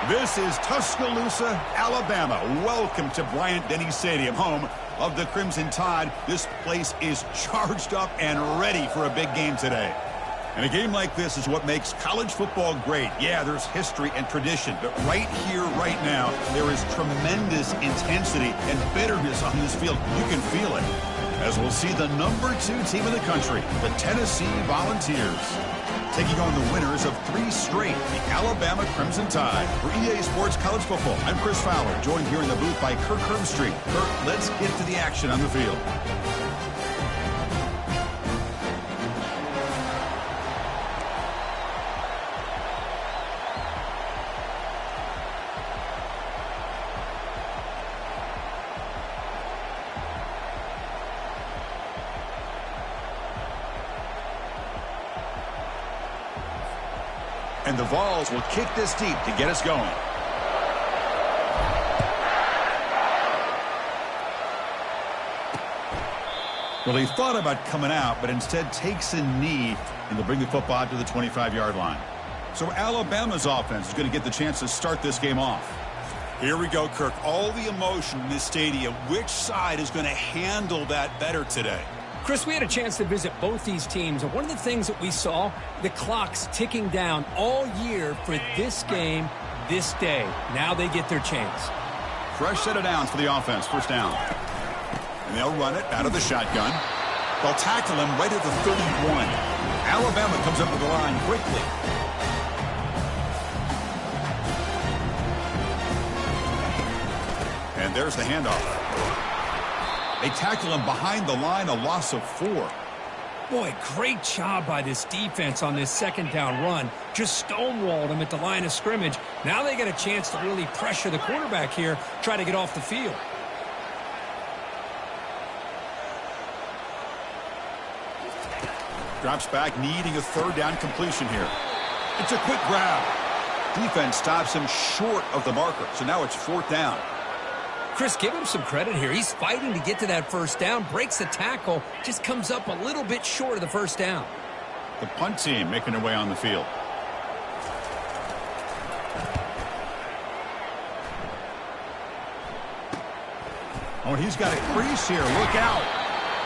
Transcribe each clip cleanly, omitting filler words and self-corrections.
This is Tuscaloosa, Alabama. Welcome to Bryant-Denny Stadium, home of the Crimson Tide. This place is charged up and ready for a big game today. And a game like this is what makes college football great. Yeah, there's history and tradition, but right here, right now, there is tremendous intensity and bitterness on this field. You can feel it. As we'll see the number 2 team in the country, the Tennessee Volunteers, taking on the winners of 3 straight, the Alabama Crimson Tide. For EA Sports College Football, I'm Chris Fowler, joined here in the booth by Kirk Herbstreit. Kirk, let's get to the action on the field. And the Vols will kick this deep to get us going. Well, he thought about coming out, but instead takes a knee, and they'll bring the football out to the 25-yard line. So Alabama's offense is going to get the chance to start this game off. Here we go, Kirk. All the emotion in this stadium. Which side is going to handle that better today? Chris, we had a chance to visit both these teams, and one of the things that we saw, the clock's ticking down all year for this game, this day. Now they get their chance. Fresh set of downs for the offense, first down. And they'll run it out of the shotgun. They'll tackle him right at the 31. Alabama comes up with the line quickly. And there's the handoff. They tackle him behind the line, a loss of 4. Boy, great job by this defense on this second down run. Just stonewalled him at the line of scrimmage. Now they get a chance to really pressure the quarterback here, try to get off the field. Drops back, needing a third down completion here. It's a quick grab. Defense stops him short of the marker, so now it's 4th down. Chris, give him some credit here. He's fighting to get to that first down, breaks the tackle, just comes up a little bit short of the first down. The punt team making their way on the field. Oh, he's got a crease here. Look out.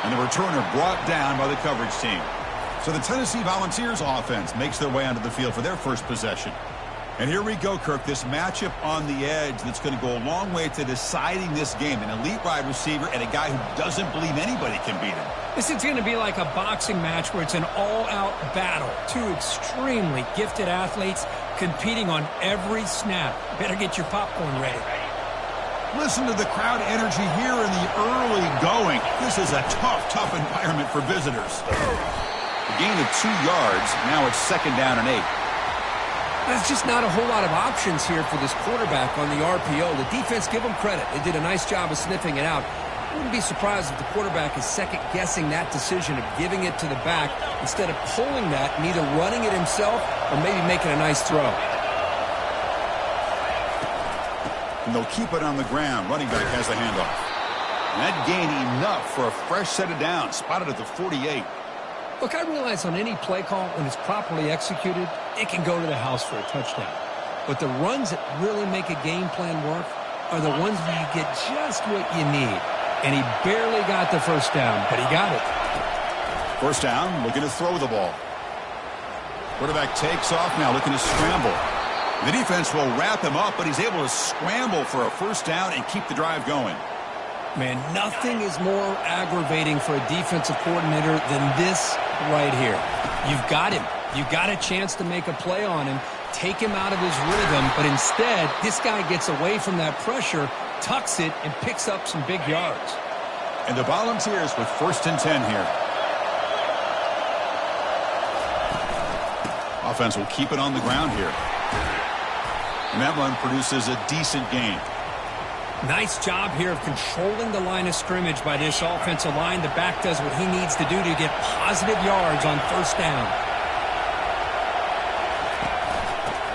And the returner brought down by the coverage team. So the Tennessee Volunteers offense makes their way onto the field for their first possession. And here we go, Kirk, this matchup on the edge that's going to go a long way to deciding this game. An elite wide receiver and a guy who doesn't believe anybody can beat him. This is going to be like a boxing match where it's an all-out battle. 2 extremely gifted athletes competing on every snap. Better get your popcorn ready. Listen to the crowd energy here in the early going. This is a tough environment for visitors. A gain of 2 yards. Now it's 2nd down and 8. There's just not a whole lot of options here for this quarterback on the RPO. The defense, give them credit. They did a nice job of sniffing it out. I wouldn't be surprised if the quarterback is second-guessing that decision of giving it to the back instead of pulling that and either running it himself or maybe making a nice throw. And they'll keep it on the ground. Running back has the handoff. And that gain enough for a fresh set of downs. Spotted at the 48. Look, I realize on any play call, when it's properly executed, it can go to the house for a touchdown. But the runs that really make a game plan work are the ones where you get just what you need. And he barely got the first down, but he got it. First down, looking to throw the ball. Quarterback takes off now, looking to scramble. The defense will wrap him up, but he's able to scramble for a first down and keep the drive going. Man, nothing is more aggravating for a defensive coordinator than this right here. You've got him. You've got a chance to make a play on him, take him out of his rhythm, but instead, this guy gets away from that pressure, tucks it, and picks up some big yards. And the Volunteers with 1st and 10 here. Offense will keep it on the ground here. And that run produces a decent gain. Nice job here of controlling the line of scrimmage by this offensive line. The back does what he needs to do to get positive yards on first down.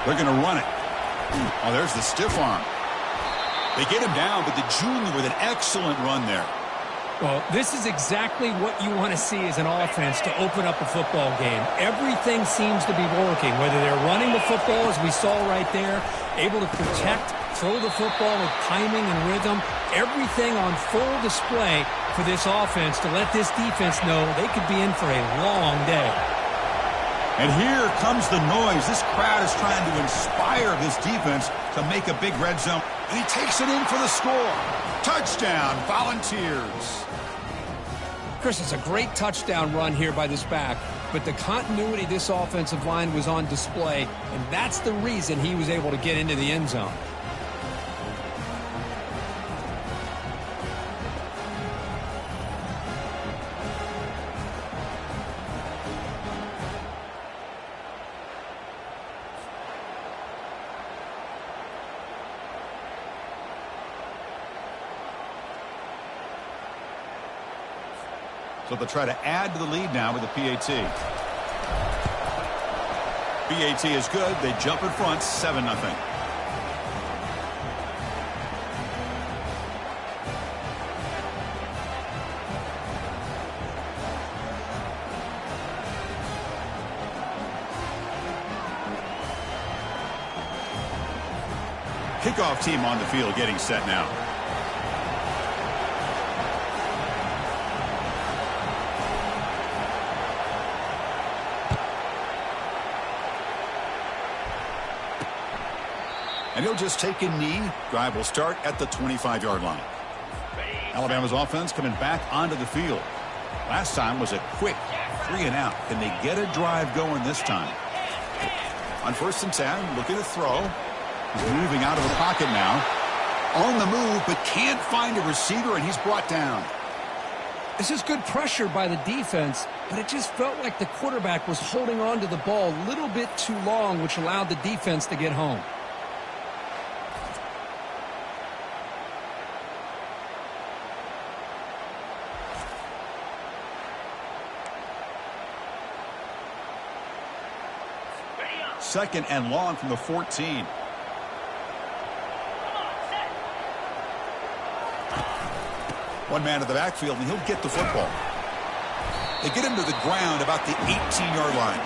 They're going to run it. Oh, there's the stiff arm. They get him down, but the junior with an excellent run there. Well, this is exactly what you want to see as an offense to open up a football game. Everything seems to be working, whether they're running the football, as we saw right there, able to protect, throw the football with timing and rhythm, everything on full display for this offense to let this defense know they could be in for a long day. And here comes the noise. This crowd is trying to inspire this defense to make a big red zone. And he takes it in for the score. Touchdown, Volunteers. Chris, it's a great touchdown run here by this back, but the continuity of this offensive line was on display, and that's the reason he was able to get into the end zone. So they'll try to add to the lead now with the PAT. PAT is good. They jump in front, 7-0. Kickoff team on the field getting set now. And he'll just take a knee. Drive will start at the 25-yard line. Alabama's offense coming back onto the field. Last time was a quick 3-and-out. Can they get a drive going this time? On 1st and 10, looking to throw. He's moving out of the pocket now. On the move, but can't find a receiver, and he's brought down. This is good pressure by the defense, but it just felt like the quarterback was holding on to the ball a little bit too long, which allowed the defense to get home. Second and long from the 14. One man to the backfield, and he'll get the football. They get him to the ground about the 18-yard line.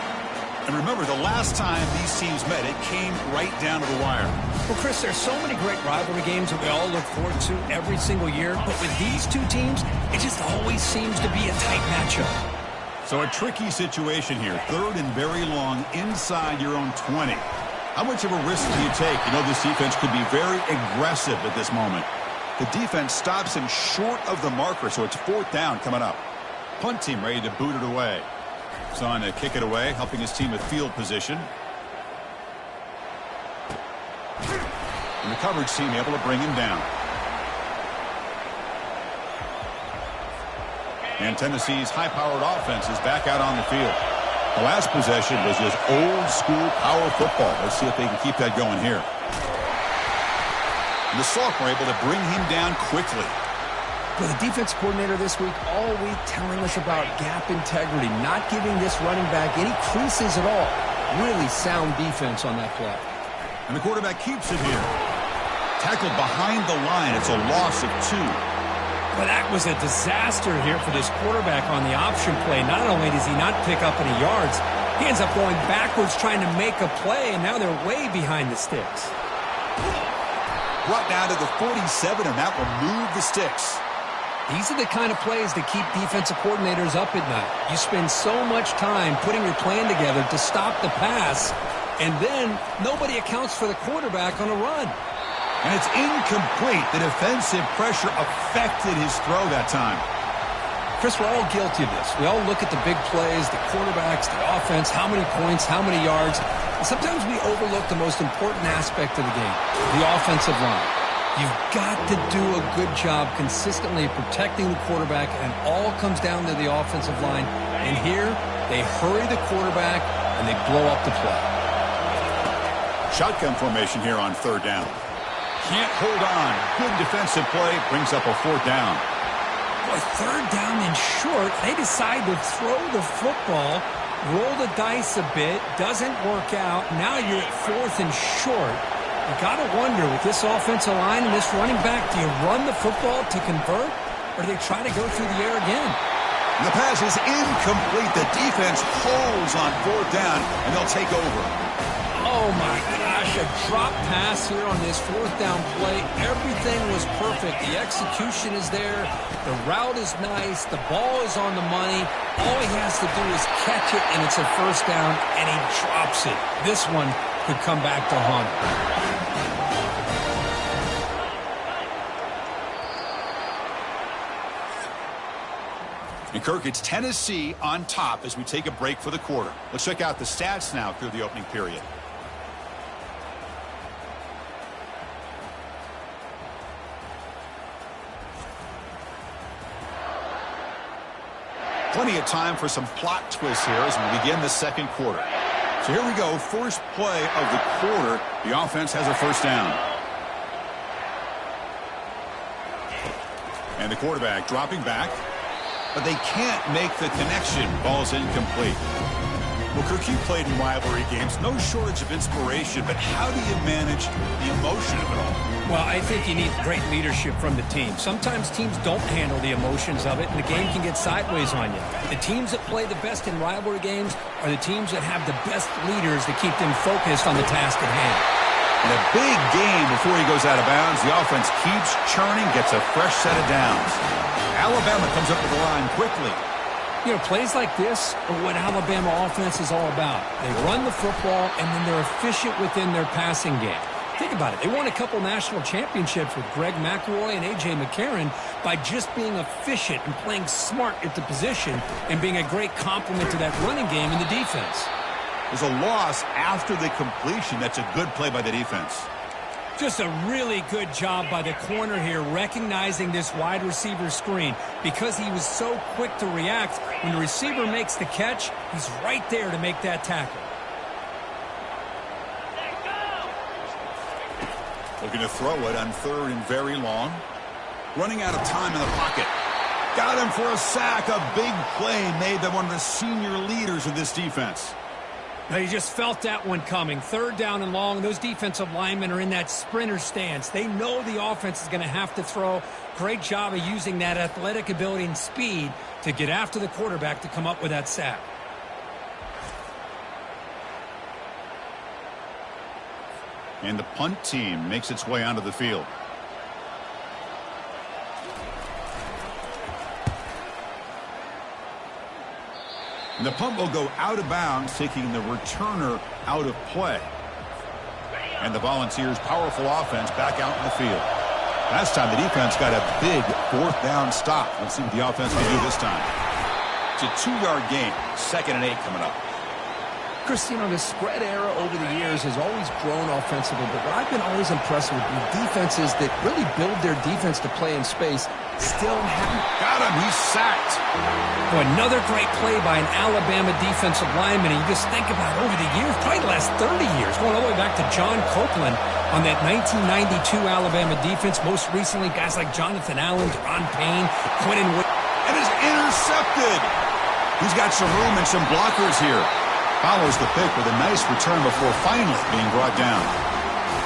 And remember, the last time these teams met, it came right down to the wire. Well, Chris, there's so many great rivalry games that we all look forward to every single year. But with these two teams, it just always seems to be a tight matchup. So a tricky situation here. 3rd and very long inside your own 20. How much of a risk do you take? You know, this defense could be very aggressive at this moment. The defense stops him short of the marker, so it's 4th down coming up. Punt team ready to boot it away. He's on to kick it away, helping his team with field position. And the coverage team able to bring him down. And Tennessee's high-powered offense is back out on the field. The last possession was just old-school power football. Let's see if they can keep that going here. And the sophomore able to bring him down quickly. But the defense coordinator this week all week telling us about gap integrity, not giving this running back any creases at all. Really sound defense on that play. And the quarterback keeps it here. Tackled behind the line. It's a loss of 2. But that was a disaster here for this quarterback on the option play. Not only does he not pick up any yards, he ends up going backwards trying to make a play, and now they're way behind the sticks. Brought down to the 47, and that will move the sticks. These are the kind of plays that keep defensive coordinators up at night. You spend so much time putting your plan together to stop the pass, and then nobody accounts for the quarterback on a run. And it's incomplete. The defensive pressure affected his throw that time. Chris, we're all guilty of this. We all look at the big plays, the quarterbacks, the offense, how many points, how many yards. And sometimes we overlook the most important aspect of the game, the offensive line. You've got to do a good job consistently protecting the quarterback, and it all comes down to the offensive line. And here, they hurry the quarterback, and they blow up the play. Shotgun formation here on 3rd down. Can't hold on. Good defensive play. Brings up a 4th down. Boy, 3rd down and short. They decide to throw the football, roll the dice a bit. Doesn't work out. Now you're at 4th and short. You got to wonder, with this offensive line and this running back, do you run the football to convert, or do they try to go through the air again? The pass is incomplete. The defense holds on 4th down, and they'll take over. Oh, my gosh, a drop pass here on this fourth down play. Everything was perfect. The execution is there. The route is nice. The ball is on the money. All he has to do is catch it, and it's a first down, and he drops it. This one could come back to haunt him. And Kirk, it's Tennessee on top as we take a break for the quarter. Let's check out the stats now through the opening period. Plenty of time for some plot twists here as we begin the second quarter. So here we go, first play of the quarter. The offense has a first down. And the quarterback dropping back. But they can't make the connection. Ball's incomplete. Well, Kirk, you played in rivalry games. No shortage of inspiration, but how do you manage the emotion of it all? Well, I think you need great leadership from the team. Sometimes teams don't handle the emotions of it, and the game can get sideways on you. The teams that play the best in rivalry games are the teams that have the best leaders to keep them focused on the task at hand. In a big game before he goes out of bounds, the offense keeps churning, gets a fresh set of downs. Alabama comes up with the line quickly. You know, plays like this are what Alabama offense is all about. They run the football, and then they're efficient within their passing game. Think about it. They won a couple national championships with Greg McElroy and A.J. McCarron by just being efficient and playing smart at the position and being a great complement to that running game in the defense. There's a loss after the completion. That's a good play by the defense. Just a really good job by the corner here, recognizing this wide receiver screen. Because he was so quick to react, when the receiver makes the catch, he's right there to make that tackle. Looking to throw it on third and very long. Running out of time in the pocket. Got him for a sack. A big play made by one of the senior leaders of this defense. Now, you just felt that one coming. Third down and long. Those defensive linemen are in that sprinter stance. They know the offense is going to have to throw. Great job of using that athletic ability and speed to get after the quarterback to come up with that sack. And the punt team makes its way onto the field. And the punt will go out of bounds, taking the returner out of play. And the Volunteers' powerful offense back out in the field. Last time the defense got a big fourth down stop. Let's see what the offense can do this time. It's a 2-yard gain. 2nd and 8 coming up. Chris, you know, the spread era over the years has always grown offensively, but what I've been always impressed with defenses that really build their defense to play in space still haven't. Got him. He's sacked. Well, another great play by an Alabama defensive lineman. And you just think about over the years, probably the last 30 years, going all the way back to John Copeland on that 1992 Alabama defense. Most recently, guys like Jonathan Allen, Ron Payne, Quentin Wood. And is intercepted. He's got some room and some blockers here. Follows the pick with a nice return before finally being brought down.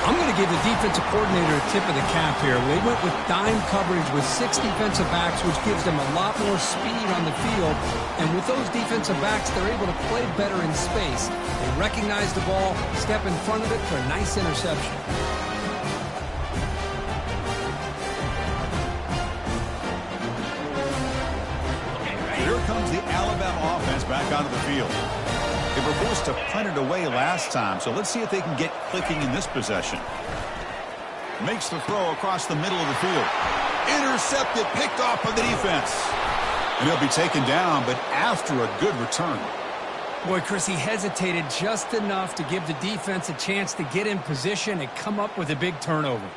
I'm going to give the defensive coordinator a tip of the cap here. They went with dime coverage with 6 defensive backs, which gives them a lot more speed on the field. And with those defensive backs, they're able to play better in space. They recognize the ball, step in front of it for a nice interception. Here comes the Alabama offense back onto the field. They were forced to punt it away last time, so let's see if they can get clicking in this possession. Makes the throw across the middle of the field. Intercepted, picked off by the defense. And he'll be taken down, but after a good return. Boy, Chris, he hesitated just enough to give the defense a chance to get in position and come up with a big turnover.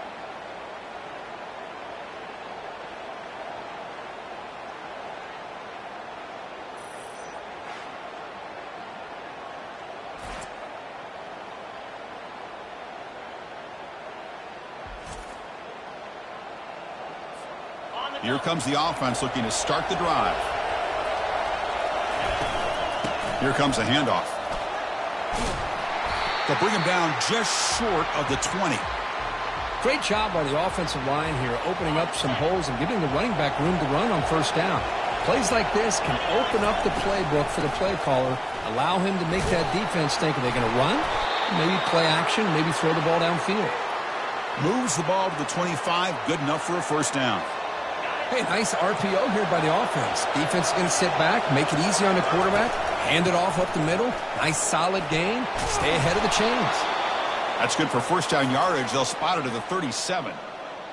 Here comes the offense looking to start the drive. Here comes a handoff. They'll bring him down just short of the 20. Great job by the offensive line here, opening up some holes and giving the running back room to run on first down. Plays like this can open up the playbook for the play caller, allow him to make that defense think, are they going to run maybe play action, maybe throw the ball downfield. Moves the ball to the 25, good enough for a first down. Hey, nice RPO here by the offense. Defense is going to sit back, make it easy on the quarterback, hand it off up the middle. Nice solid gain. Stay ahead of the chains. That's good for first down yardage. They'll spot it at the 37.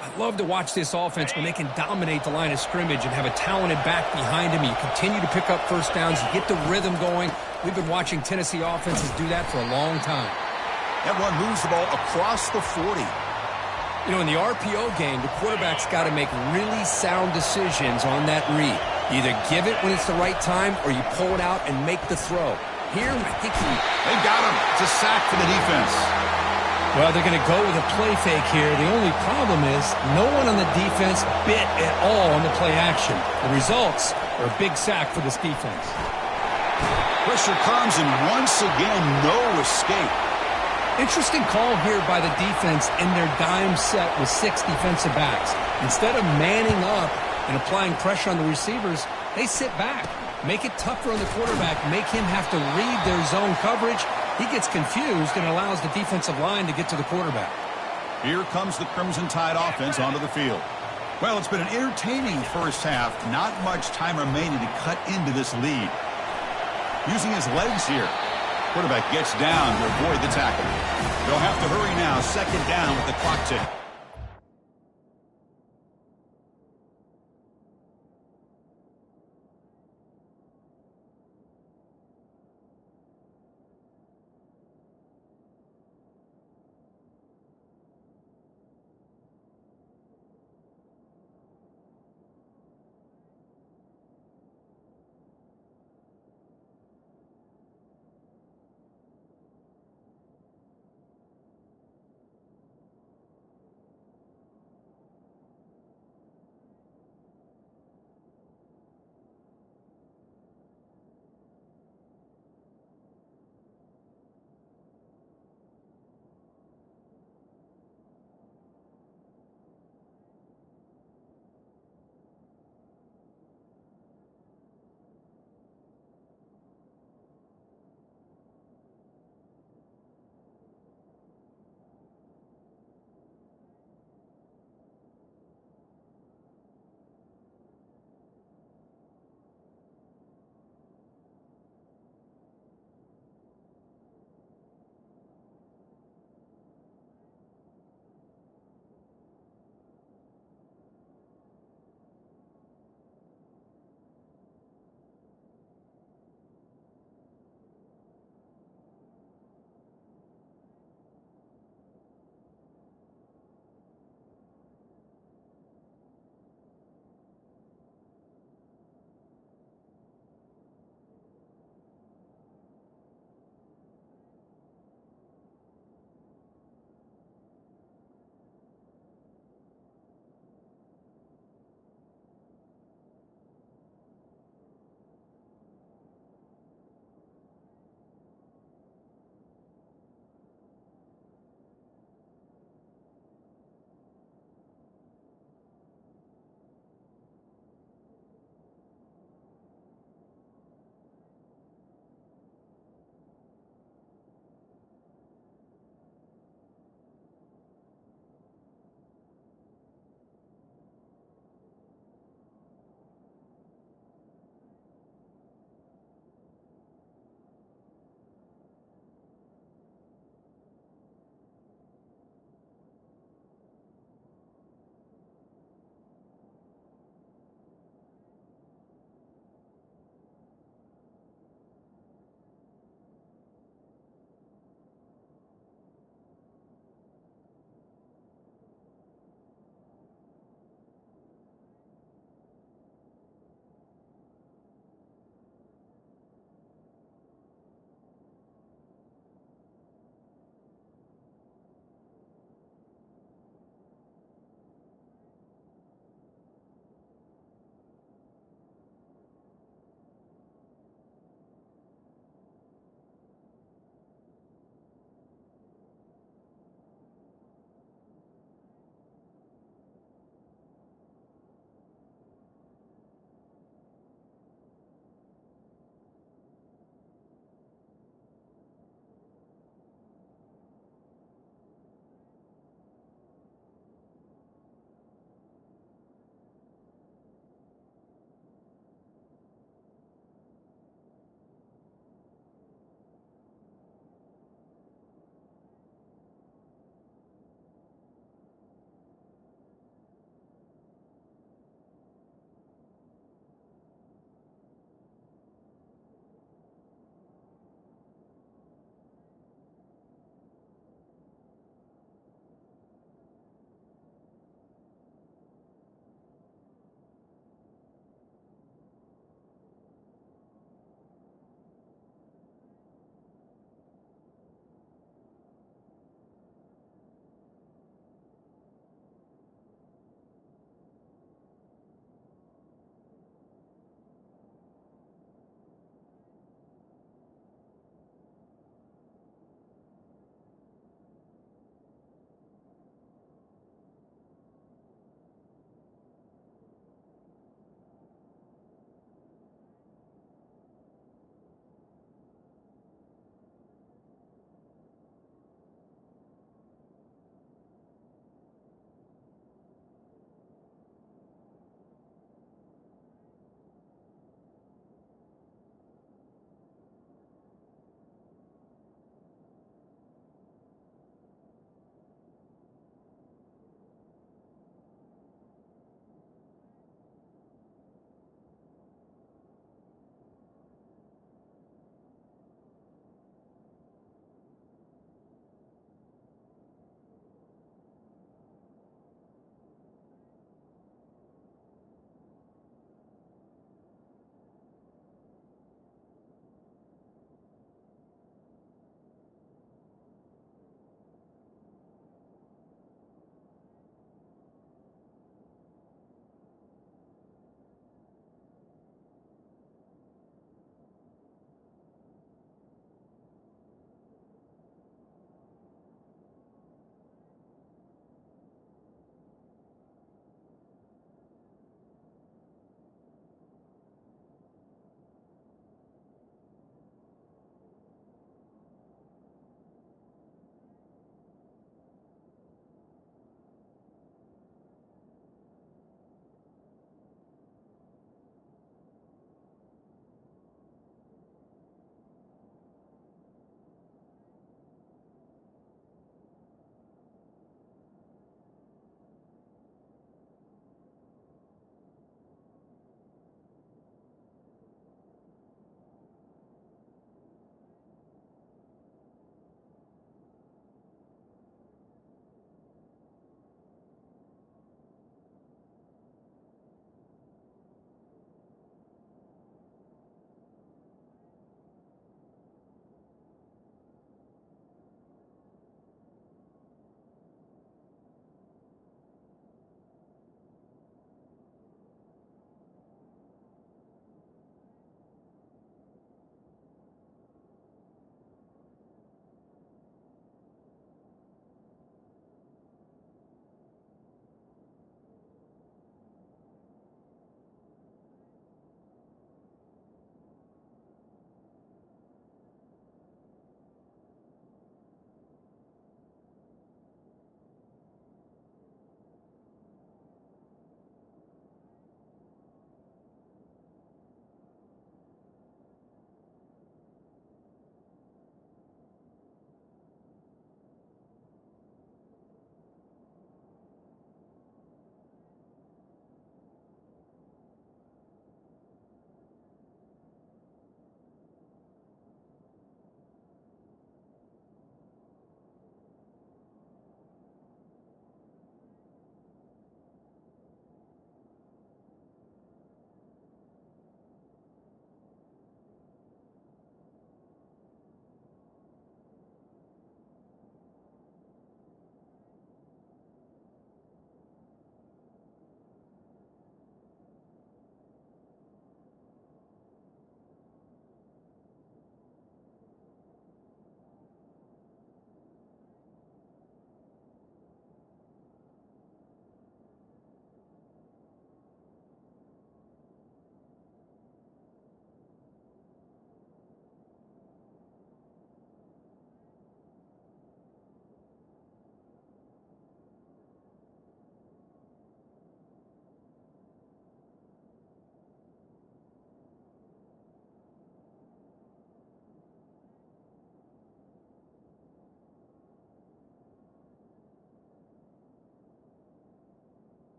I love to watch this offense when they can dominate the line of scrimmage and have a talented back behind him. You continue to pick up first downs. You get the rhythm going. We've been watching Tennessee offenses do that for a long time. That one moves the ball across the 40. You know, in the RPO game, the quarterback's got to make really sound decisions on that read. You either give it when it's the right time or you pull it out and make the throw. Here, I think they got him. It's a sack for the defense. Well, they're going to go with a play fake here. The only problem is no one on the defense bit at all on the play action. The results are a big sack for this defense. Pressure comes, and once again, no escape. Interesting call here by the defense in their dime set with 6 defensive backs. Instead of manning up and applying pressure on the receivers, they sit back. Make it tougher on the quarterback. Make him have to read their zone coverage. He gets confused and allows the defensive line to get to the quarterback. Here comes the Crimson Tide offense onto the field. Well, it's been an entertaining first half. Not much time remaining to cut into this lead. Using his legs here. Quarterback gets down to avoid the tackle. They'll have to hurry now. Second down with the clock ticking.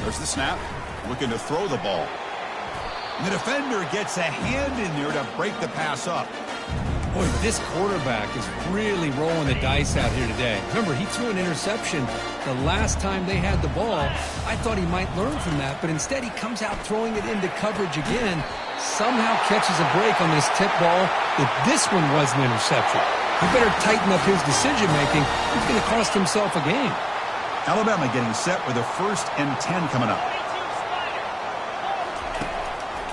There's the snap. Looking to throw the ball. And the defender gets a hand in there to break the pass up. Boy, this quarterback is really rolling the dice out here today. Remember, he threw an interception the last time they had the ball. I thought he might learn from that, but instead he comes out throwing it into coverage again. Somehow catches a break on this tip ball that this one was an interception. He better tighten up his decision-making. He's going to cost himself a game. Alabama getting set with a 1st and 10 coming up.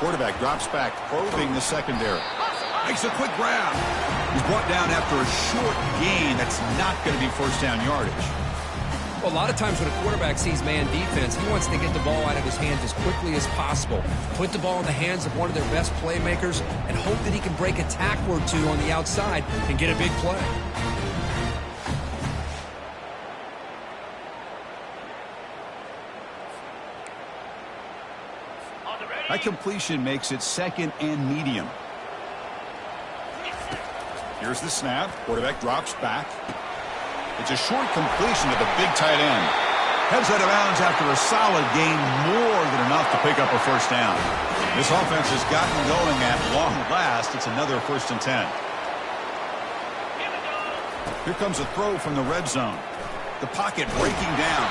Quarterback drops back, probing the secondary. Makes a quick grab. He's brought down after a short gain. That's not going to be first down yardage. Well, a lot of times when a quarterback sees man defense, he wants to get the ball out of his hands as quickly as possible. Put the ball in the hands of one of their best playmakers and hope that he can break a tackle or two on the outside and get a big play. That completion makes it 2nd and medium. Here's the snap. Quarterback drops back. It's a short completion to the big tight end. Heads out of bounds after a solid gain, more than enough to pick up a first down. This offense has gotten going at long last. It's another 1st and 10. Here comes a throw from the red zone. The pocket breaking down.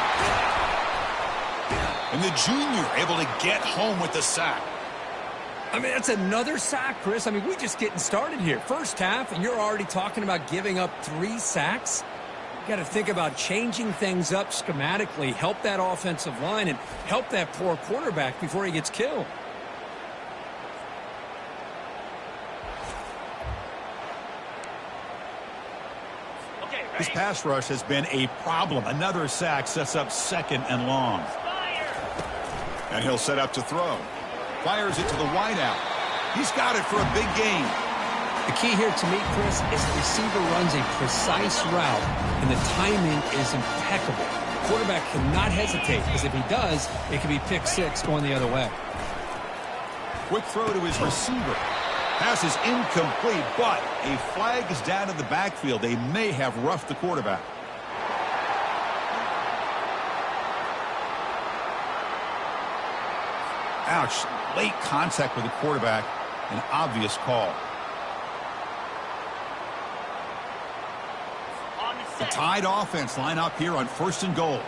And the junior able to get home with the sack. I mean, that's another sack, Chris. I mean, we're just getting started here. First half, and you're already talking about giving up 3 sacks. You got to think about changing things up schematically, help that offensive line, and help that poor quarterback before he gets killed. This pass rush has been a problem. Another sack sets up 2nd and long. And he'll set up to throw. Fires it to the wideout. He's got it for a big gain. The key here to me, Chris, is the receiver runs a precise route, and the timing is impeccable. The quarterback cannot hesitate, because if he does, it could be pick 6 going the other way. Quick throw to his receiver. Pass is incomplete, but a flag is down in the backfield. They may have roughed the quarterback. Ouch. Late contact with the quarterback. An obvious call. The Tide offense line up here on 1st and goal.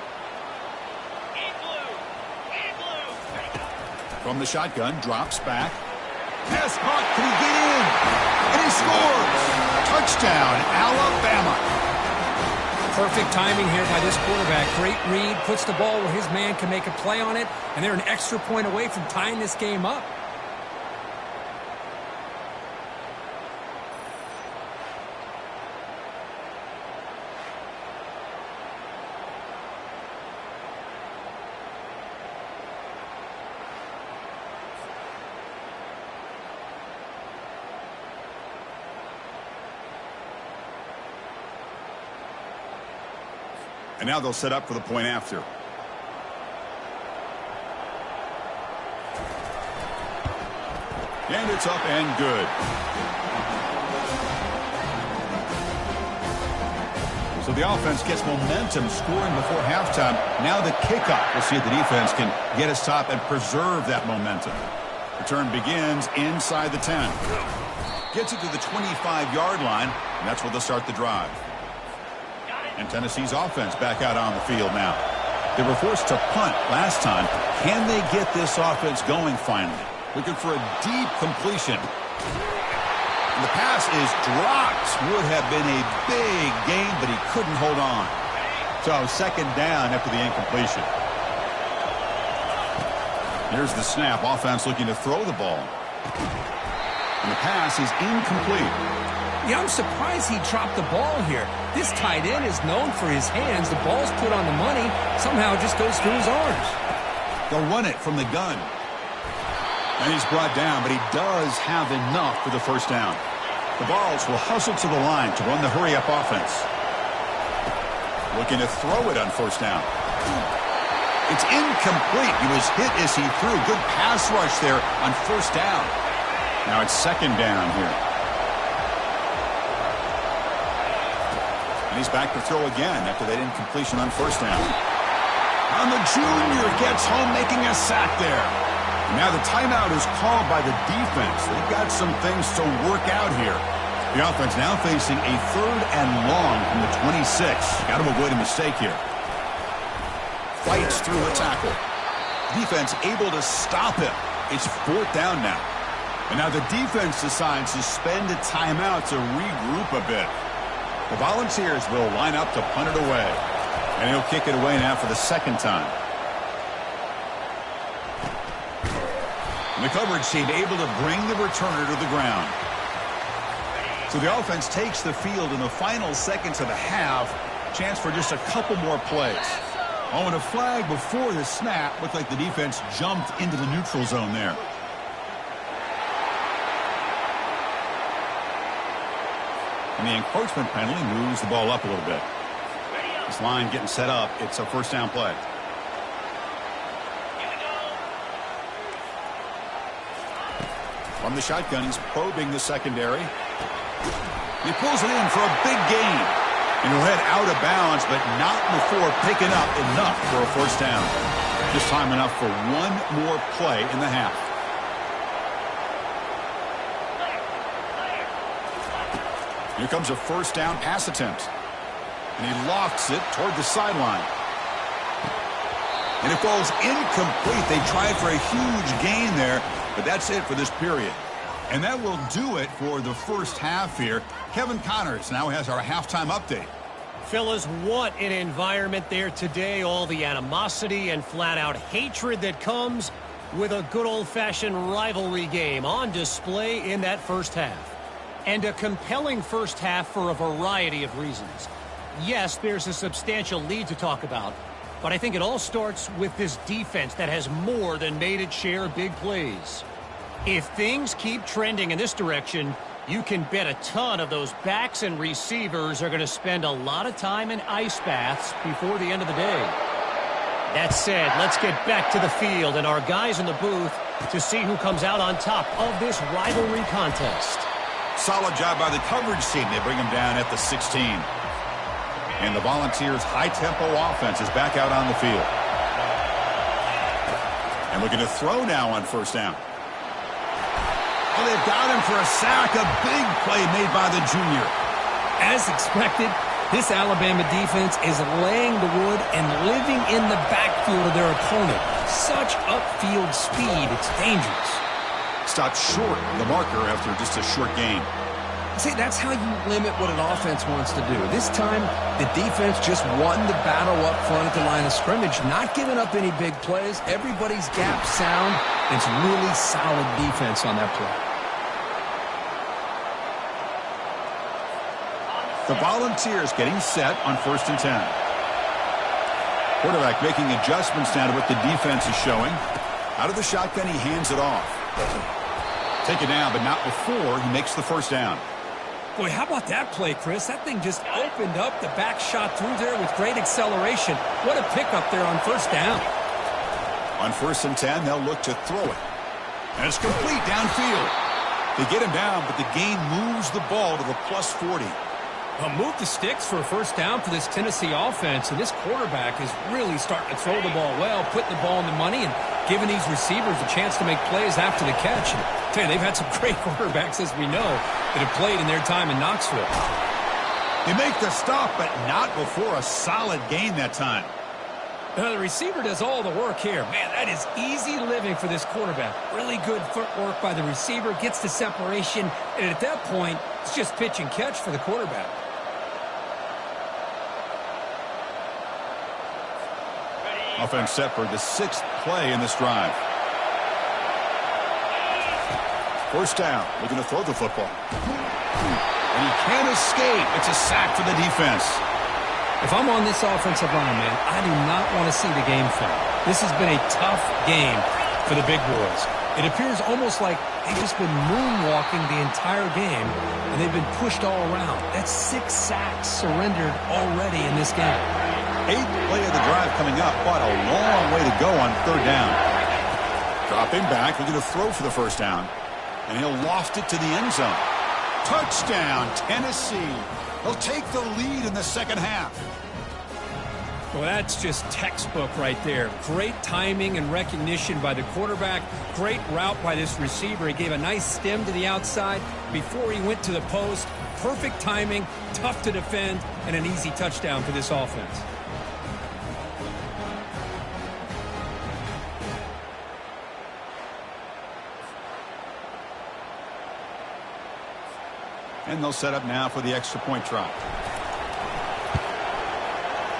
From the shotgun, drops back. Pass caught. Can he get in? And he scores. Touchdown, Alabama. Perfect timing here by this quarterback. Great read, puts the ball where his man can make a play on it, and they're an extra point away from tying this game up. And now they'll set up for the point after. And it's up and good. So the offense gets momentum scoring before halftime. Now the kickoff. We'll see if the defense can get a stop and preserve that momentum. Return begins inside the 10. Gets it to the 25-yard line, and that's where they'll start the drive. And Tennessee's offense back out on the field now. They were forced to punt last time. Can they get this offense going finally? Looking for a deep completion. And the pass is dropped. Would have been a big gain, but he couldn't hold on. So 2nd down after the incompletion. Here's the snap. Offense looking to throw the ball. And the pass is incomplete. Yeah, I'm surprised he dropped the ball here. This tight end is known for his hands. The ball's put on the money. Somehow it just goes through his arms. They'll run it from the gun. And he's brought down, but he does have enough for the first down. The Vols will hustle to the line to run the hurry-up offense. Looking to throw it on 1st down. It's incomplete. He was hit as he threw. Good pass rush there on 1st down. Now it's 2nd down here. And he's back to throw again after that incompletion on first down. And the junior gets home, making a sack there. And now the timeout is called by the defense. They've got some things to work out here. The offense now facing a 3rd and long from the 26. Got to avoid a mistake here. Fights through a tackle. Defense able to stop him. It's 4th down now. And now the defense decides to spend a timeout to regroup a bit. The Volunteers will line up to punt it away. And he'll kick it away now for the 2nd time. And the coverage team able to bring the returner to the ground. So the offense takes the field in the final seconds of the half. Chance for just a couple more plays. Oh, and a flag before the snap. Looked like the defense jumped into the neutral zone there. And the encroachment penalty moves the ball up a little bit. This line getting set up. It's a 1st down play. From the shotgun, he's probing the secondary. He pulls it in for a big gain. And he'll head out of bounds, but not before picking up enough for a 1st down. Just time enough for one more play in the half. Here comes a 1st down pass attempt. And he lofts it toward the sideline. And it falls incomplete. They tried for a huge gain there, but that's it for this period. And that will do it for the first half here. Kevin Connors now has our halftime update. Fellas, what an environment there today. All the animosity and flat-out hatred that comes with a good old-fashioned rivalry game on display in that first half. And a compelling first half for a variety of reasons. Yes, there's a substantial lead to talk about, but I think it all starts with this defense that has more than made its share of big plays. If things keep trending in this direction, you can bet a ton of those backs and receivers are going to spend a lot of time in ice baths before the end of the day. That said, let's get back to the field and our guys in the booth to see who comes out on top of this rivalry contest. Solid job by the coverage team. They bring him down at the 16. And the Volunteers' high-tempo offense is back out on the field. And looking to throw now on 1st down. Oh, they've got him for a sack. A big play made by the junior. As expected, this Alabama defense is laying the wood and living in the backfield of their opponent. Such upfield speed, it's dangerous. Stopped short of the marker after just a short gain. See, that's how you limit what an offense wants to do. This time, the defense just won the battle up front at the line of scrimmage, not giving up any big plays. Everybody's gap sound. It's really solid defense on that play. The Volunteers getting set on 1st and 10. Quarterback making adjustments now to what the defense is showing. Out of the shotgun, he hands it off. Take it down, but not before he makes the 1st down. Boy, how about that play, Chris? That thing just opened up. The back shot through there with great acceleration. What a pickup there on 1st down. On 1st and 10, they'll look to throw it. And it's complete downfield. They get him down, but the gain moves the ball to the +40. Move the sticks for a 1st down for this Tennessee offense, and this quarterback is really starting to throw the ball well, putting the ball in the money, and giving these receivers a chance to make plays after the catch. And I tell you, they've had some great quarterbacks, as we know, that have played in their time in Knoxville. They make the stop, but not before a solid gain that time. The receiver does all the work here. Man, that is easy living for this quarterback. Really good footwork by the receiver, gets the separation, and at that point, it's just pitch and catch for the quarterback. Offense set for the 6th play in this drive. 1st down, looking to throw the football. And he can't escape. It's a sack for the defense. If I'm on this offensive line, man, I do not want to see the game film. This has been a tough game for the big boys. It appears almost like they've just been moonwalking the entire game, and they've been pushed all around. That's 6 sacks surrendered already in this game. 8th play of the drive coming up, but a long way to go on 3rd down. Dropping back, looking to throw for the 1st down. And he'll loft it to the end zone. Touchdown, Tennessee. They'll take the lead in the second half. Well, that's just textbook right there. Great timing and recognition by the quarterback. Great route by this receiver. He gave a nice stem to the outside before he went to the post. Perfect timing, tough to defend, and an easy touchdown for this offense. And they'll set up now for the extra point try.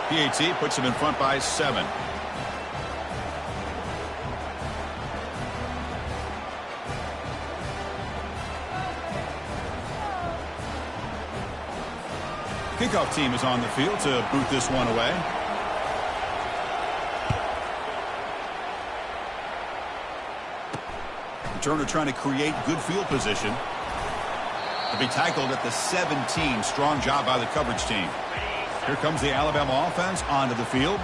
PAT puts them in front by 7. Kickoff team is on the field to boot this one away. Returner trying to create good field position. To be tackled at the 17. Strong job by the coverage team. Here comes the Alabama offense onto the field.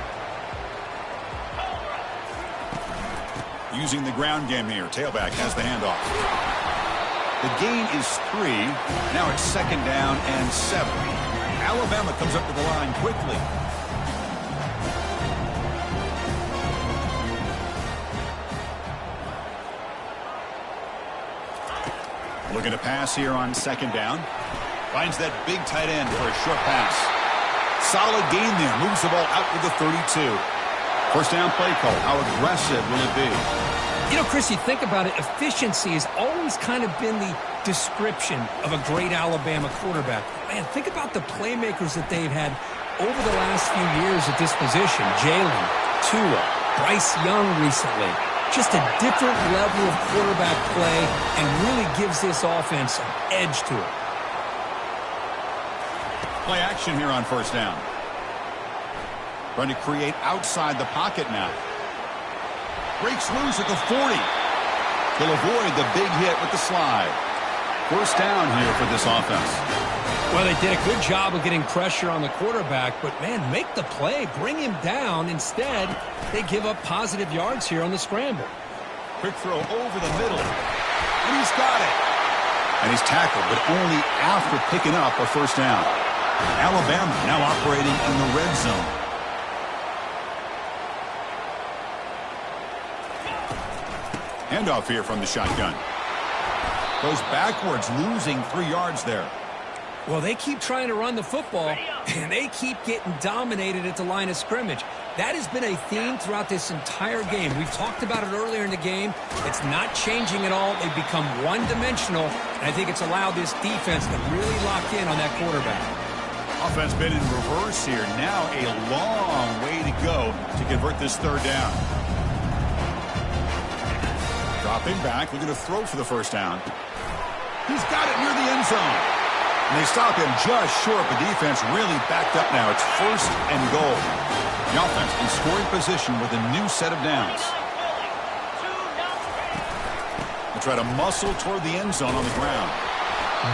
Using the ground game here. Tailback has the handoff. The gain is 3. Now it's second down and 7. Alabama comes up to the line quickly. Looking to pass here on second down. Finds that big tight end for a short pass. Solid gain there. Moves the ball out to the 32. First down play call. How aggressive will it be? You know, Chris, you think about it, efficiency has always kind of been the description of a great Alabama quarterback. Man, think about the playmakers that they've had over the last few years at this position. Jalen, Tua, Bryce Young recently. Just a different level of quarterback play and really gives this offense an edge to it. Play action here on first down. Trying to create outside the pocket now. Breaks loose at the 40. He'll avoid the big hit with the slide. First down here for this offense. Well, they did a good job of getting pressure on the quarterback, but, man, make the play. Bring him down. Instead, they give up positive yards here on the scramble. Quick throw over the middle. And he's got it. And he's tackled, but only after picking up a first down. Alabama now operating in the red zone. Handoff here from the shotgun. Goes backwards, losing 3 yards there. Well, they keep trying to run the football, and they keep getting dominated at the line of scrimmage. That has been a theme throughout this entire game. We've talked about it earlier in the game. It's not changing at all. They've become one-dimensional, and I think it's allowed this defense to really lock in on that quarterback. Offense been in reverse here. Now a long way to go to convert this third down. Dropping back, looking to throw for the first down. He's got it near the end zone. And they stop him just short. The defense really backed up now. It's first and goal. The offense in scoring position with a new set of downs. They try to muscle toward the end zone on the ground.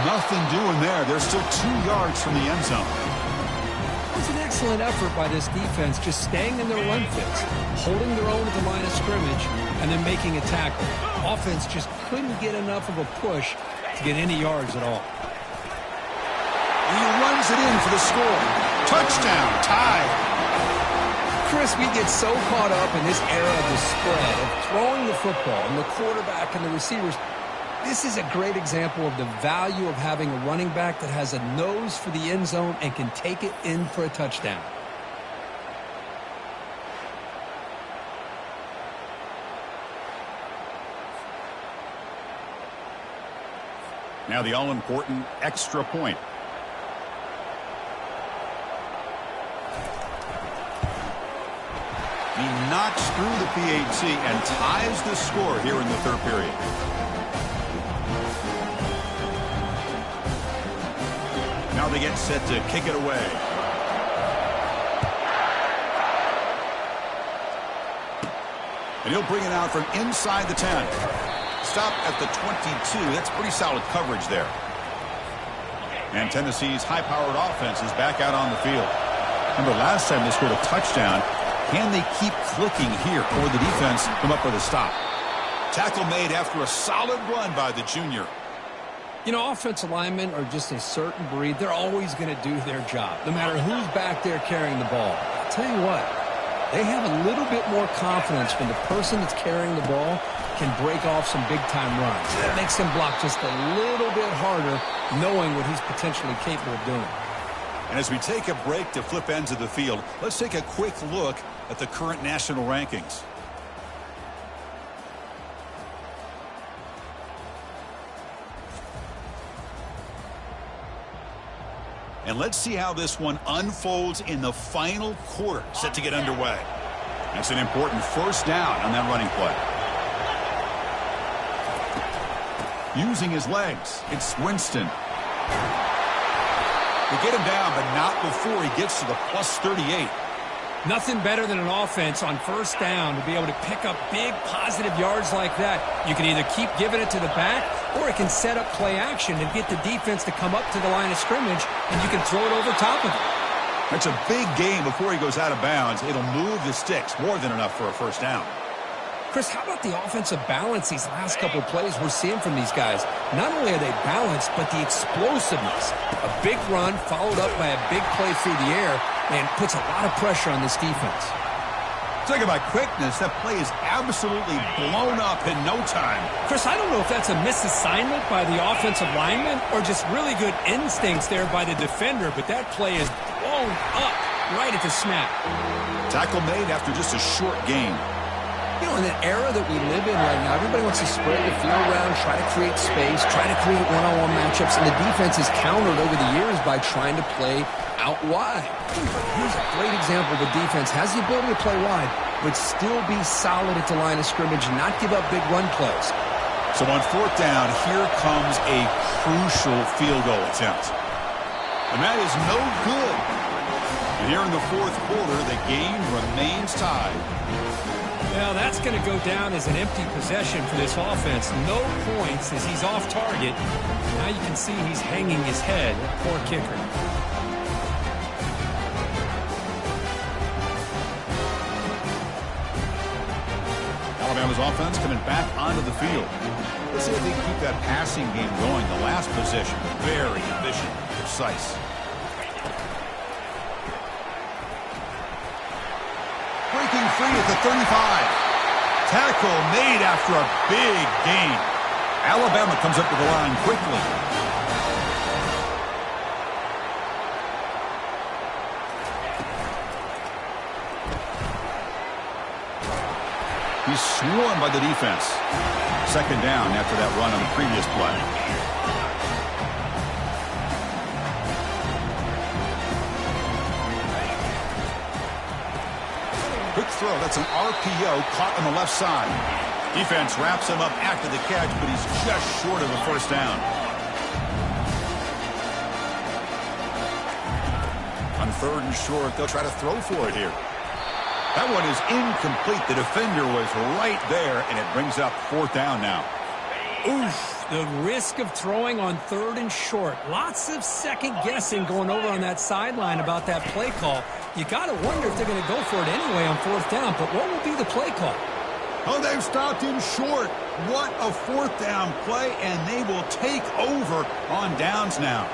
Nothing doing there. They're still 2 yards from the end zone. It was an excellent effort by this defense, just staying in their run fits, holding their own at the line of scrimmage, and then making a tackle. Offense just couldn't get enough of a push to get any yards at all. And he runs it in for the score. Touchdown, tied. Chris, we get so caught up in this era of the spread, of throwing the football, and the quarterback and the receivers. This is a great example of the value of having a running back that has a nose for the end zone and can take it in for a touchdown. Now the all-important extra point. He knocks through the PAT and ties the score here in the third period. Now they get set to kick it away. And he'll bring it out from inside the 10. Stop at the 22. That's pretty solid coverage there. And Tennessee's high-powered offense is back out on the field. Remember last time they scored a touchdown. Can they keep clicking here, or will the defense come up with a stop? Tackle made after a solid run by the junior. You know, offensive linemen are just a certain breed. They're always going to do their job, no matter who's back there carrying the ball. I'll tell you what, they have a little bit more confidence when the person that's carrying the ball can break off some big-time runs. That makes him block just a little bit harder, knowing what he's potentially capable of doing. And as we take a break to flip ends of the field, let's take a quick look at the current national rankings. And let's see how this one unfolds in the final quarter, set to get underway. That's an important first down on that running play. Using his legs, it's Winston. They get him down, but not before he gets to the plus 38. Nothing better than an offense on first down to be able to pick up big positive yards like that. You can either keep giving it to the back, or it can set up play action and get the defense to come up to the line of scrimmage, and you can throw it over top of it. That's a big gain before he goes out of bounds. It'll move the sticks, more than enough for a first down. Chris, how about the offensive balance these last couple of plays we're seeing from these guys? Not only are they balanced, but the explosiveness. A big run followed up by a big play through the air, and puts a lot of pressure on this defense. Talking about quickness, that play is absolutely blown up in no time. Chris, I don't know if that's a misassignment by the offensive lineman or just really good instincts there by the defender, but that play is blown up right at the snap. Tackle made after just a short gain. You know, in the era that we live in right now, everybody wants to spread the field around, try to create space, try to create one-on-one matchups, and the defense has countered over the years by trying to play out wide. Here's a great example of a defense has the ability to play wide, but still be solid at the line of scrimmage and not give up big run plays. So on fourth down, here comes a crucial field goal attempt. And that is no good. And here in the fourth quarter, the game remains tied. Well, that's going to go down as an empty possession for this offense. No points as he's off target. Now you can see he's hanging his head. Poor kicker. Alabama's offense coming back onto the field. Let's see if they can keep that passing game going. The last possession, very efficient, precise. Breaking free at the 35. Tackle made after a big gain. Alabama comes up to the line quickly. He's swarmed by the defense. Second down after that run on the previous play. Quick throw. That's an RPO caught on the left side. Defense wraps him up after the catch, but he's just short of a first down. On third and short, they'll try to throw for it here. That one is incomplete. The defender was right there, and it brings up fourth down now. Oof, the risk of throwing on third and short. Lots of second guessing going over on that sideline about that play call. You got to wonder if they're going to go for it anyway on fourth down, but what will be the play call? Oh, they've stopped him short. What a fourth down play, and they will take over on downs now.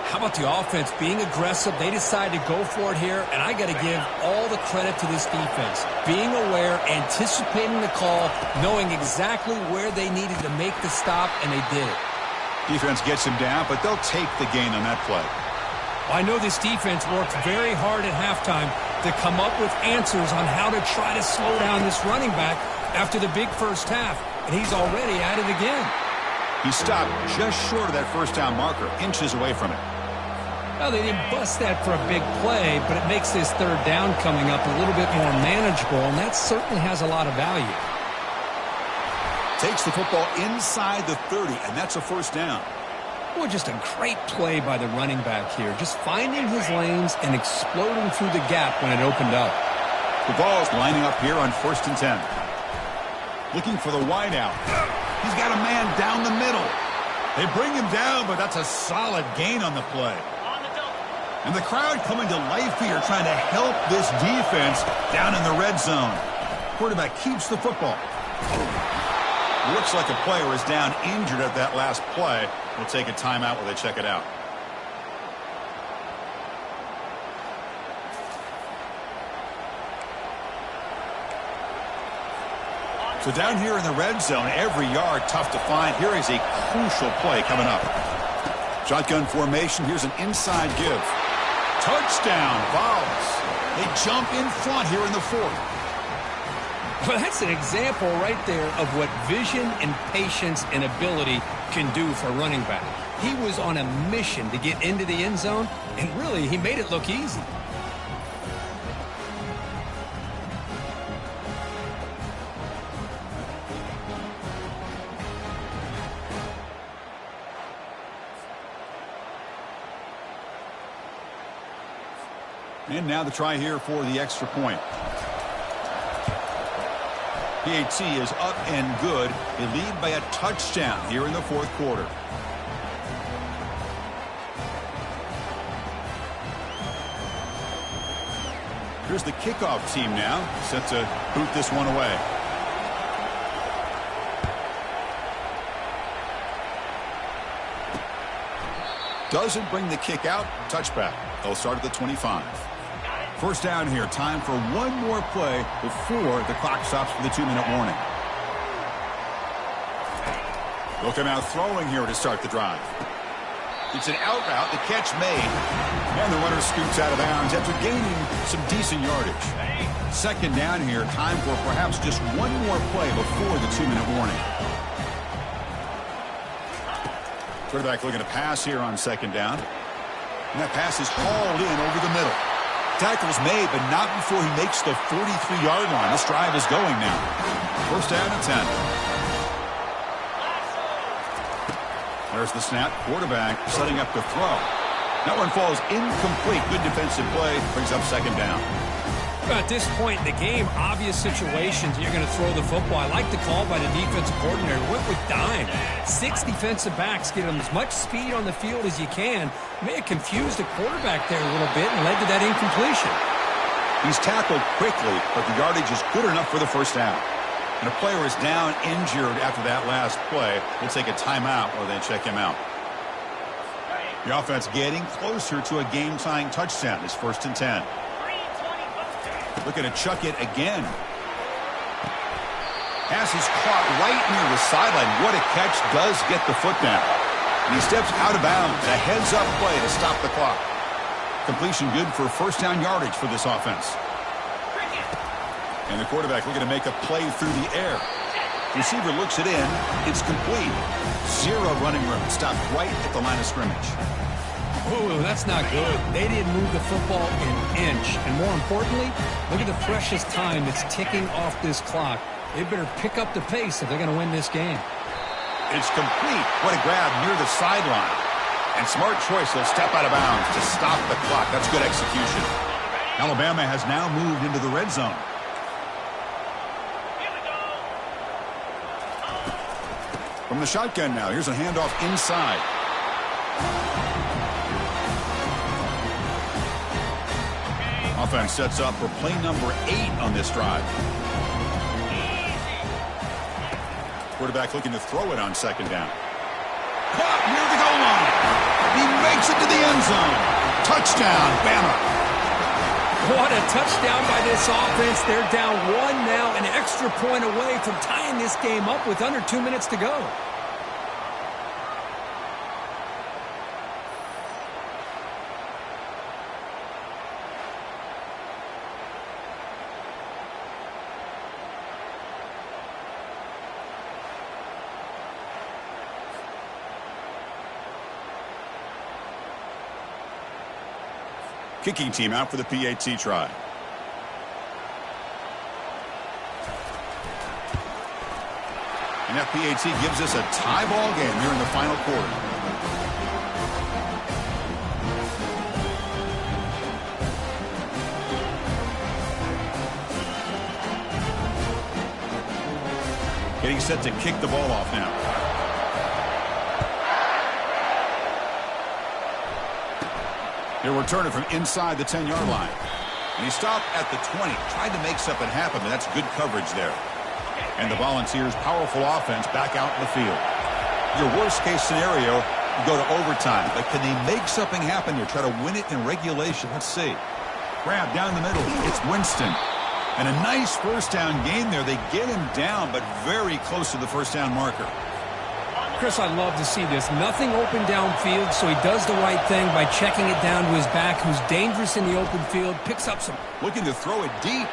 How about the offense being aggressive? They decide to go for it here, and I got to give all the credit to this defense. Being aware, anticipating the call, knowing exactly where they needed to make the stop, and they did it. Defense gets him down, but they'll take the gain on that play. Well, I know this defense worked very hard at halftime to come up with answers on how to try to slow down this running back after the big first half, and he's already at it again. He stopped just short of that first down marker, inches away from it. Well, they didn't bust that for a big play, but it makes this third down coming up a little bit more manageable, and that certainly has a lot of value. Takes the football inside the 30, and that's a first down. Boy, just a great play by the running back here. Just finding his lanes and exploding through the gap when it opened up. The ball's lining up here on 1st and 10. Looking for the wideout. He's got a man down the middle. They bring him down, but that's a solid gain on the play. And the crowd coming to life here, trying to help this defense down in the red zone. Quarterback keeps the football. Looks like a player is down injured at that last play. We'll take a timeout while they check it out. So down here in the red zone, every yard tough to find. Here is a crucial play coming up. Shotgun formation. Here's an inside give. Touchdown, Vols. They jump in front here in the fourth. Well, that's an example right there of what vision and patience and ability can do for a running back. He was on a mission to get into the end zone, and really, he made it look easy. And now the try here for the extra point. PAT is up and good. They lead by a touchdown here in the fourth quarter. Here's the kickoff team now, set to boot this one away. Doesn't bring the kick out. Touchback. They'll start at the 25. First down here. Time for one more play before the clock stops for the 2-minute warning. They'll come out throwing here to start the drive. It's an out route. The catch made. And the runner scoots out of bounds after gaining some decent yardage. Second down here. Time for perhaps just one more play before the 2-minute warning. Quarterback looking to pass here on second down. And that pass is hauled in over the middle. Tackle's made, but not before he makes the 43-yard line. This drive is going now. First down and 10. There's the snap. Quarterback setting up to throw. That one falls incomplete. Good defensive play. Brings up second down. At this point in the game, obvious situations, you're going to throw the football. I like the call by the defensive coordinator. Went with dime. 6 defensive backs get them as much speed on the field as you can. May have confused the quarterback there a little bit and led to that incompletion. He's tackled quickly, but the yardage is good enough for the first down. And a player is down injured after that last play. We'll take a timeout while they check him out. The offense getting closer to a game-tying touchdown. It's first and 10. Looking to chuck it again. Pass is caught right near the sideline. What a catch. Does get the foot down. And he steps out of bounds. A heads-up play to stop the clock. Completion good for first down yardage for this offense. And the quarterback looking to make a play through the air. Receiver looks it in. It's complete. Zero running room. Stopped right at the line of scrimmage. Ooh, that's not good. They didn't move the football an inch. And more importantly, look at the precious time that's ticking off this clock. They better pick up the pace if they're going to win this game. It's complete. What a grab near the sideline. And smart choice. They'll step out of bounds to stop the clock. That's good execution. Alabama has now moved into the red zone. From the shotgun now. Here's a handoff inside. Offense sets up for play number 8 on this drive. Quarterback looking to throw it on second down. Caught near the goal line. He makes it to the end zone. Touchdown, Bama. What a touchdown by this offense. They're down 1 now, an extra point away from tying this game up with under 2 minutes to go. Kicking team out for the PAT try. And that PAT gives us a tie ball game here in the final quarter. Getting set to kick the ball off now. He'll return it from inside the 10-yard line. And he stopped at the 20. Tried to make something happen, but that's good coverage there. And the Volunteers' powerful offense back out in the field. Your worst-case scenario, you go to overtime. But can they make something happen here? Try to win it in regulation. Let's see. Grab down the middle. It's Winston. And a nice first down gain there. They get him down, but very close to the first down marker. Chris, I love to see this. Nothing open downfield, so he does the right thing by checking it down to his back, who's dangerous in the open field, picks up some. Looking to throw it deep.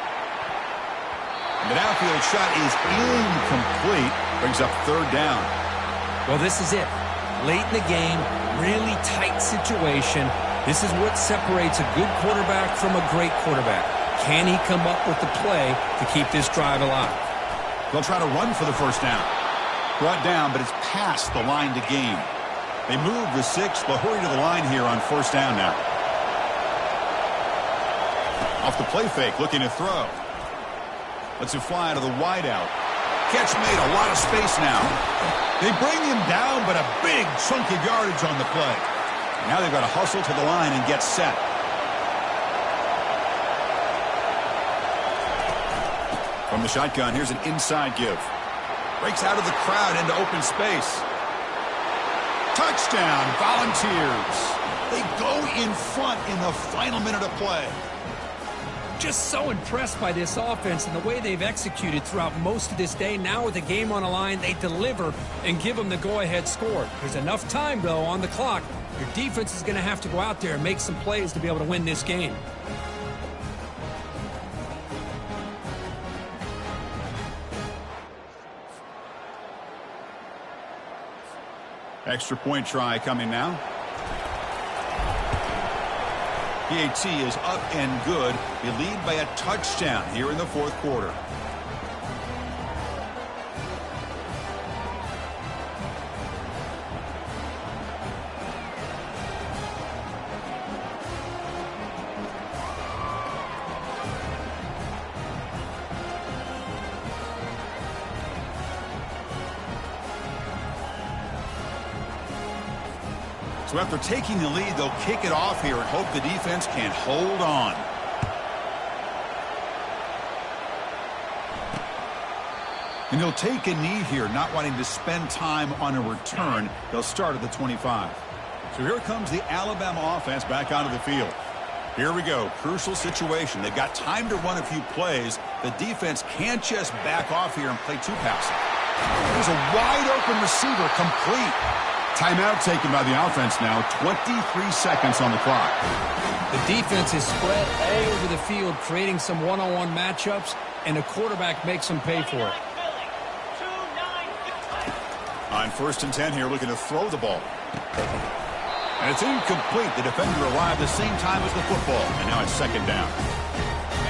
The downfield shot is incomplete. Brings up third down. Well, this is it. Late in the game, really tight situation. This is what separates a good quarterback from a great quarterback. Can he come up with the play to keep this drive alive? They'll try to run for the first down. Brought down, but it's past the line to gain. They move the 6. They'll hurry to the line here on first down now. Off the play fake, looking to throw. Lets it fly to the wideout. Catch made, a lot of space now. They bring him down, but a big chunk of yardage on the play. Now they've got to hustle to the line and get set. From the shotgun, here's an inside give. Breaks out of the crowd into open space. Touchdown, Volunteers. They go in front in the final minute of play. Just so impressed by this offense and the way they've executed throughout most of this day. Now with the game on the line, they deliver and give them the go-ahead score. There's enough time, though, on the clock. Your defense is going to have to go out there and make some plays to be able to win this game. Extra point try coming now. PAT is up and good. They lead by a touchdown here in the fourth quarter. So after taking the lead, they'll kick it off here and hope the defense can hold on. And they'll take a knee here, not wanting to spend time on a return. They'll start at the 25. So here comes the Alabama offense back onto the field. Here we go. Crucial situation. They've got time to run a few plays. The defense can't just back off here and play two passes. There's a wide-open receiver, complete. Timeout taken by the offense now. 23 seconds on the clock. The defense is spread all over the field, creating some one-on-one matchups, and the quarterback makes them pay for it. On 1st and 10 here, looking to throw the ball. And it's incomplete. The defender arrived the same time as the football, and now it's second down.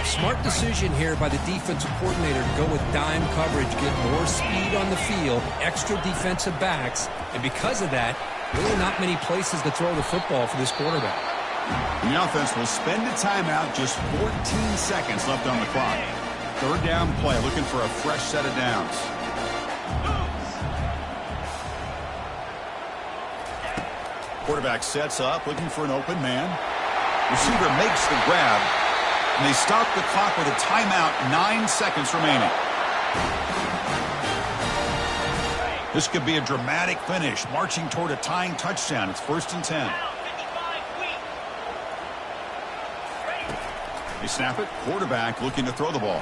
Smart decision here by the defensive coordinator to go with dime coverage, get more speed on the field, extra defensive backs, and because of that, really not many places to throw the football for this quarterback. The offense will spend a timeout, just 14 seconds left on the clock. Third down play, looking for a fresh set of downs. Quarterback sets up, looking for an open man. Receiver makes the grab. And they stop the clock with a timeout, 9 seconds remaining. This could be a dramatic finish, marching toward a tying touchdown. It's 1st and 10. They snap it. Quarterback looking to throw the ball.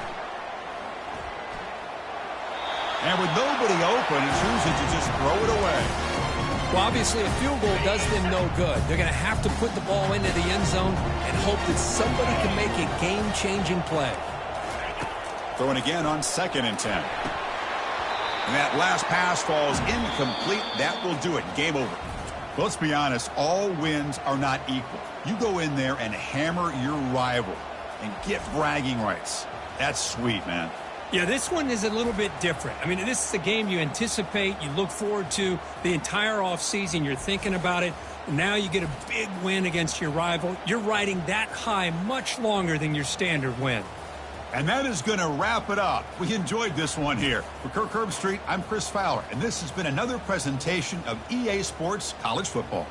And with nobody open, he chooses to just throw it away. Well, obviously, a field goal does them no good. They're going to have to put the ball into the end zone and hope that somebody can make a game-changing play. Throwing again on 2nd and 10. And that last pass falls incomplete. That will do it. Game over. Well, let's be honest. All wins are not equal. You go in there and hammer your rival and get bragging rights. That's sweet, man. Yeah, this one is a little bit different. I mean, this is a game you anticipate, you look forward to the entire offseason. You're thinking about it. Now you get a big win against your rival. You're riding that high much longer than your standard win. And that is going to wrap it up. We enjoyed this one here. For Kirk Herbstreit, I'm Chris Fowler, and this has been another presentation of EA Sports College Football.